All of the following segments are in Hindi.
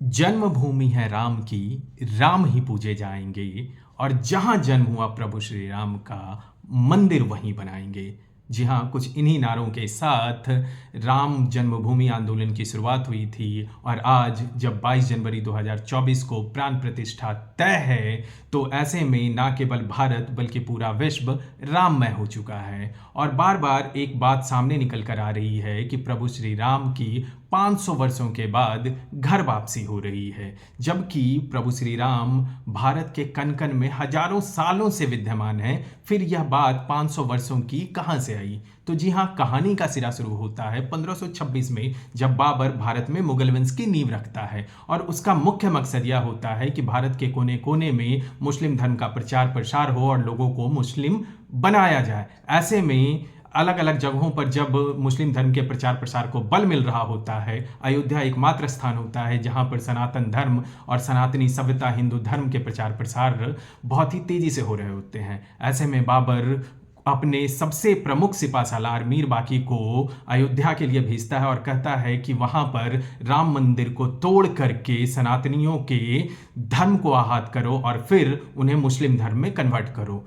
जन्मभूमि है राम की, राम ही पूजे जाएंगे और जहां जन्म हुआ प्रभु श्री राम का मंदिर वहीं बनाएंगे। जी हाँ, कुछ इन्हीं नारों के साथ राम जन्मभूमि आंदोलन की शुरुआत हुई थी और आज जब 22 जनवरी 2024 को प्राण प्रतिष्ठा तय है तो ऐसे में ना केवल भारत बल्कि पूरा विश्व राममय हो चुका है। और बार बार एक बात सामने निकल कर आ रही है कि प्रभु श्री राम की 500 वर्षों के बाद घर वापसी हो रही है, जबकि प्रभु श्री राम भारत के कण कण में हजारों सालों से विद्यमान है। फिर यह बात 500 वर्षों की कहां से आई? तो जी हाँ, कहानी का सिरा शुरू होता है 1526 में, जब बाबर भारत में मुगल वंश की नींव रखता है और उसका मुख्य मकसद यह होता है कि भारत के कोने कोने में मुस्लिम धर्म का प्रचार प्रसार हो और लोगों को मुस्लिम बनाया जाए। ऐसे में अलग अलग जगहों पर जब मुस्लिम धर्म के प्रचार प्रसार को बल मिल रहा होता है, अयोध्या एकमात्र स्थान होता है जहां पर सनातन धर्म और सनातनी सभ्यता हिंदू धर्म के प्रचार प्रसार बहुत ही तेजी से हो रहे होते हैं। ऐसे में बाबर अपने सबसे प्रमुख सिपा सालार मीर बाकी को अयोध्या के लिए भेजता है और कहता है कि वहां पर राम मंदिर को तोड़ करके सनातनियों के धर्म को आहत करो और फिर उन्हें मुस्लिम धर्म में कन्वर्ट करो।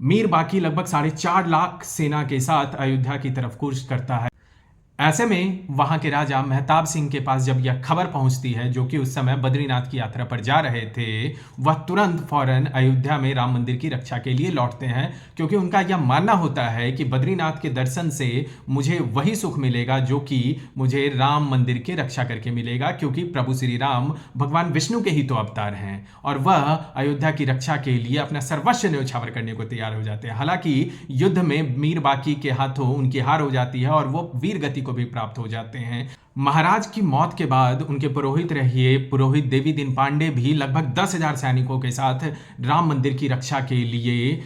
मीर बाकी लगभग 4.5 लाख सेना के साथ अयोध्या की तरफ कूच करता है। ऐसे में वहां के राजा मेहताब सिंह के पास जब यह खबर पहुंचती है, जो कि उस समय बद्रीनाथ की यात्रा पर जा रहे थे, वह तुरंत फौरन अयोध्या में राम मंदिर की रक्षा के लिए लौटते हैं, क्योंकि उनका यह मानना होता है कि बद्रीनाथ के दर्शन से मुझे वही सुख मिलेगा जो कि मुझे राम मंदिर की रक्षा करके मिलेगा, क्योंकि प्रभु श्री राम भगवान विष्णु के ही तो अवतार हैं और वह अयोध्या की रक्षा के लिए अपना सर्वस्व न्यौछावर करने को तैयार हो जाते हैं। हालांकि युद्ध में मीर बाकी के हाथों उनकी हार हो जाती है और वो वीर गति को भी प्राप्त हो जाते हैं। महाराज की मौत के बाद उनके पुरोहित रहिए पुरोहित देवी दिन पांडे भी लगभग 10,000 सैनिकों के साथ राम मंदिर की रक्षा के लिए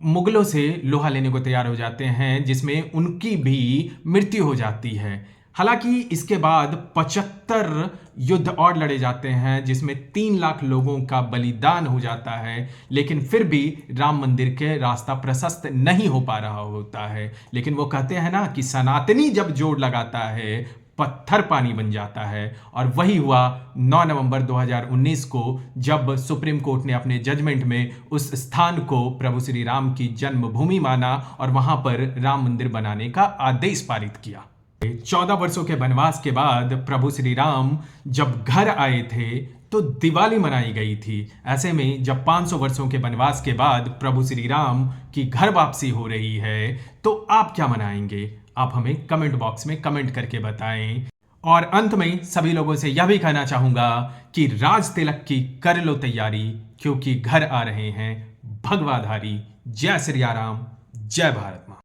मुगलों से लोहा लेने को तैयार हो जाते हैं, जिसमें उनकी भी मृत्यु हो जाती है। हालांकि इसके बाद 75 युद्ध और लड़े जाते हैं, जिसमें 3 लाख लोगों का बलिदान हो जाता है, लेकिन फिर भी राम मंदिर के रास्ता प्रशस्त नहीं हो पा रहा होता है। लेकिन वो कहते हैं ना कि सनातनी जब जोड़ लगाता है पत्थर पानी बन जाता है, और वही हुआ 9 नवंबर 2019 को, जब सुप्रीम कोर्ट ने अपने जजमेंट में उस स्थान को प्रभु श्री राम की जन्मभूमि माना और वहां पर राम मंदिर बनाने का आदेश पारित किया। 14 वर्षों के वनवास के बाद प्रभु श्री राम जब घर आए थे तो दिवाली मनाई गई थी। ऐसे में जब 500 वर्षों के वनवास के बाद प्रभु श्री राम की घर वापसी हो रही है, तो आप क्या मनाएंगे? आप हमें कमेंट बॉक्स में कमेंट करके बताएं। और अंत में सभी लोगों से यह भी कहना चाहूंगा कि राज तिलक की कर लो तैयारी, क्योंकि घर आ रहे हैं भगवाधारी। जय श्री राम, जय भारत मां।